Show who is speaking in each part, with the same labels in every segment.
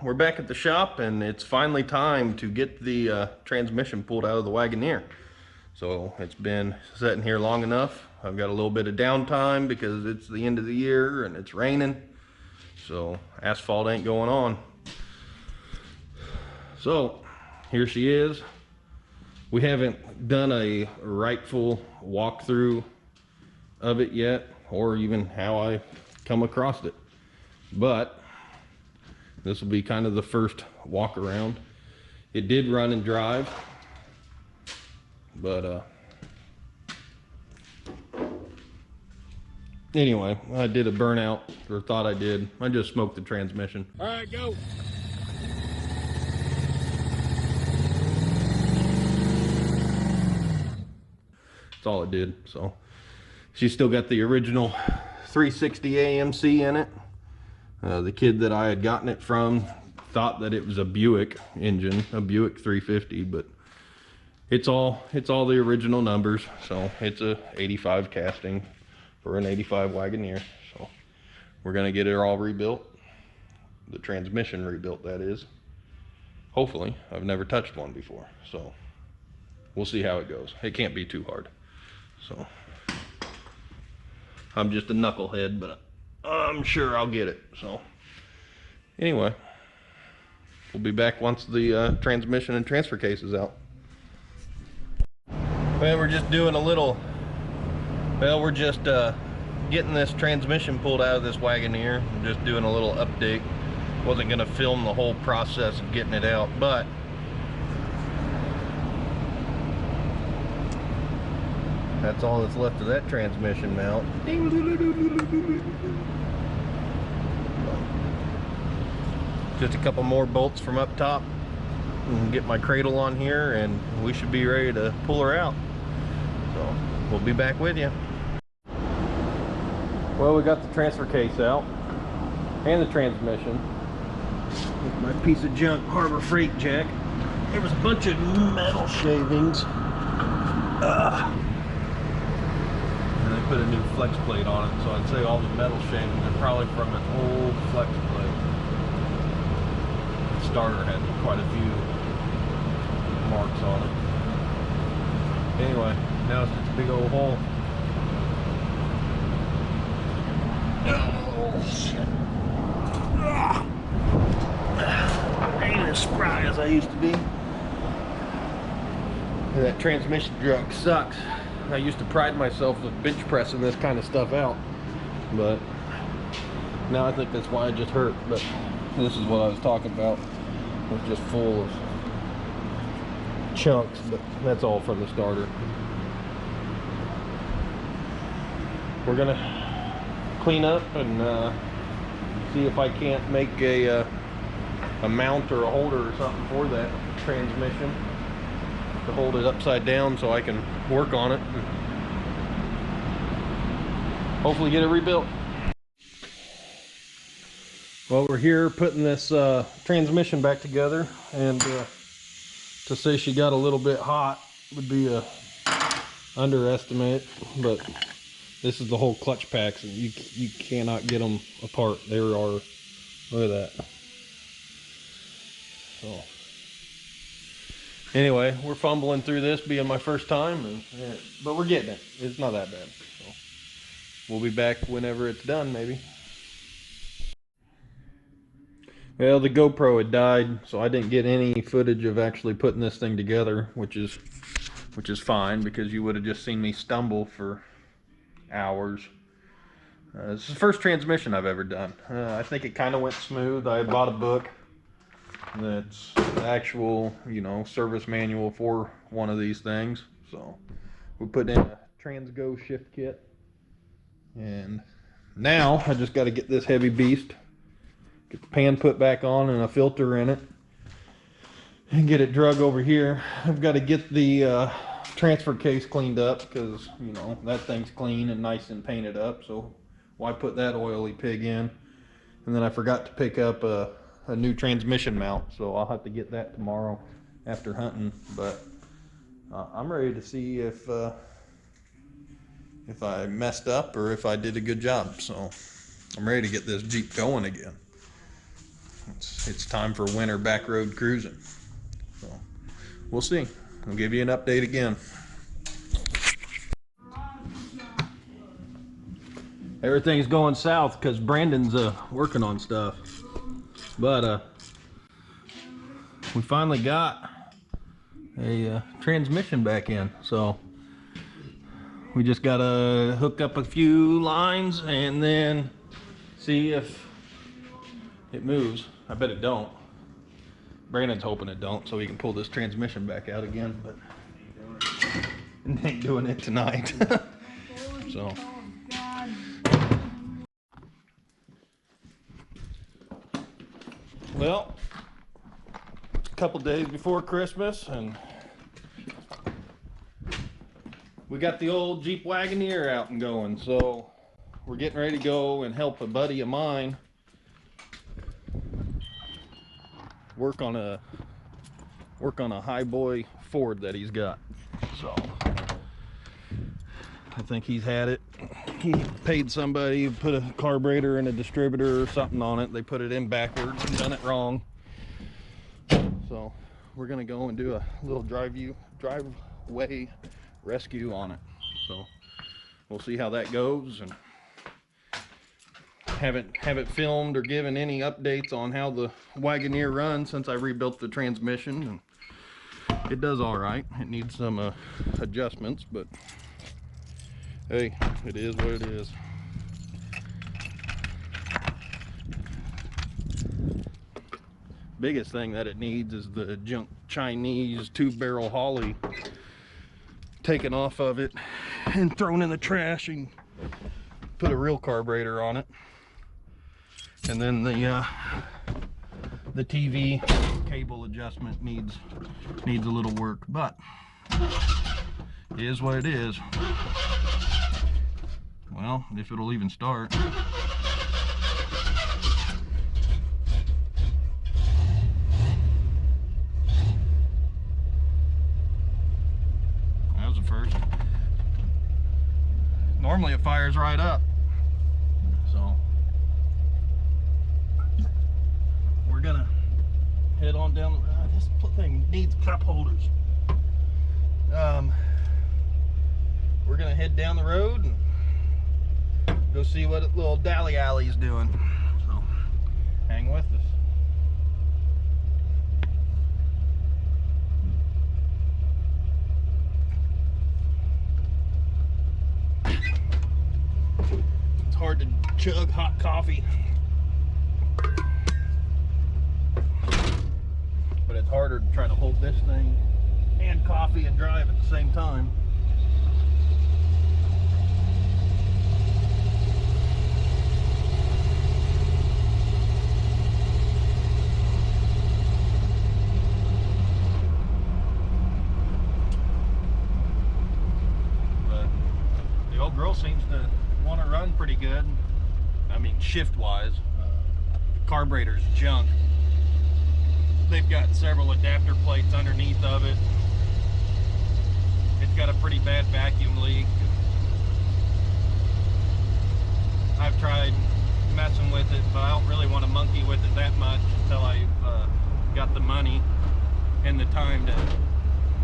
Speaker 1: we're back at the shop, and it's finally time to get the transmission pulled out of the Wagoneer. So it's been sitting here long enough. I've got a little bit of downtime because it's the end of the year and it's raining, so asphalt ain't going on. So here she is. We haven't done a rightful walkthrough of it yet, or even how I come across it, but this will be kind of the first walk around. It did run and drive, but anyway, I did a burnout, or thought I did. I just smoked the transmission.
Speaker 2: All right, go.
Speaker 1: That's all it did. So she's still got the original 360 AMC in it. The kid that I had gotten it from thought that it was a Buick engine, a Buick 350, but it's all the original numbers. So it's a 85 casting for an 85 Wagoneer. So we're gonna get it all rebuilt, the transmission rebuilt, that is. Hopefully. I've never touched one before, so we'll see how it goes. It can't be too hard. So I'm just a knucklehead, but I'm sure I'll get it. So anyway, we'll be back once the transmission and transfer case is out. Well, we're just doing a little, we're just getting this transmission pulled out of this Wagoneer. I'm just doing a little update. Wasn't gonna film the whole process of getting it out, but that's all that's left of that transmission mount. Just a couple more bolts from up top and get my cradle on here, and we should be ready to pull her out. So we'll be back with you. Well, we got the transfer case out and the transmission with my piece of junk Harbor Freight jack. There was a bunch of metal shavings. And they put a new flex plate on it, so I'd say all the metal shavings are probably from an old flex plate. The starter had quite a few marks on it. Anyway, now it's just a big old hole. Oh shit. I ain't as spry as I used to be. And that transmission truck sucks. I used to pride myself with bench pressing this kind of stuff out, but now I think that's why I just hurt. But this is what I was talking about. It's just full of chunks, but that's all from the starter. We're gonna clean up and see if I can't make a mount or a holder or something for that transmission to hold it upside down so I can work on it and hopefully get it rebuilt. Well, we're here putting this transmission back together, and to say she got a little bit hot would be a underestimate, but this is the whole clutch packs, and you cannot get them apart. There are, look at that. So anyway, we're fumbling through this, being my first time, but we're getting it. It's not that bad. So we'll be back whenever it's done, maybe. Well, the GoPro had died, so I didn't get any footage of actually putting this thing together, which is fine, because you would have just seen me stumble for hours. This is the first transmission I've ever done. I think it kind of went smooth. I had bought a book that's the actual, you know, service manual for one of these things. So we put in a Transgo shift kit, and now I just got to get this heavy beast, get the pan put back on and a filter in it, and get it drug over here. I've got to get the transfer case cleaned up, because, you know, that thing's clean and nice and painted up, so why put that oily pig in? And then I forgot to pick up a new transmission mount, so I'll have to get that tomorrow after hunting. But I'm ready to see if I messed up or if I did a good job. So I'm ready to get this Jeep going again. it's time for winter back road cruising. So we'll see. I'll give you an update again. Everything's going south because Brandon's working on stuff, but we finally got a transmission back in, so we just gotta hook up a few lines and then see if it moves. I bet it don't. Brandon's hoping it don't, so he can pull this transmission back out again, but it ain't doing it tonight. So well, a couple days before Christmas, and we got the old Jeep Wagoneer out and going, so we're getting ready to go and help a buddy of mine work on a high boy Ford that he's got. So I think he's had it. He paid somebody to put a carburetor and a distributor or something on it. They put it in backwards and done it wrong. So we're gonna go and do a little driveway rescue on it. So we'll see how that goes, and haven't filmed or given any updates on how the Wagoneer runs since I rebuilt the transmission, and it does all right. It needs some adjustments, but hey, it is what it is. Biggest thing that it needs is the junk Chinese 2-barrel Holly taken off of it and thrown in the trash, and put a real carburetor on it. And then the TV cable adjustment needs a little work, but it is what it is. Well, if it'll even start. That was the first. Normally it fires right up. So we're gonna head on down the road. This thing needs cup holders. We're gonna head down the road and go see what little dally alley's doing. So hang with us. It's hard to chug hot coffee, but it's harder to try to hold this thing and coffee and drive at the same time. But the old girl seems to want to run pretty good. I mean, shift wise. The carburetor's junk. They've got several adapter plates underneath of it. It's got a pretty bad vacuum leak. I've tried messing with it, but I don't really want to monkey with it that much until I've got the money and the time to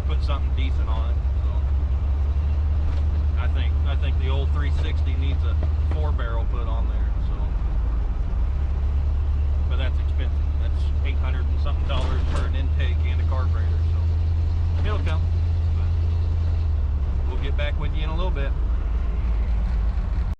Speaker 1: put something decent on it. So I think the old 360 needs a 4-barrel put on there. So, but that's expensive. That's $800 and something for an intake and a carburetor. So it'll come. But we'll get back with you in a little bit.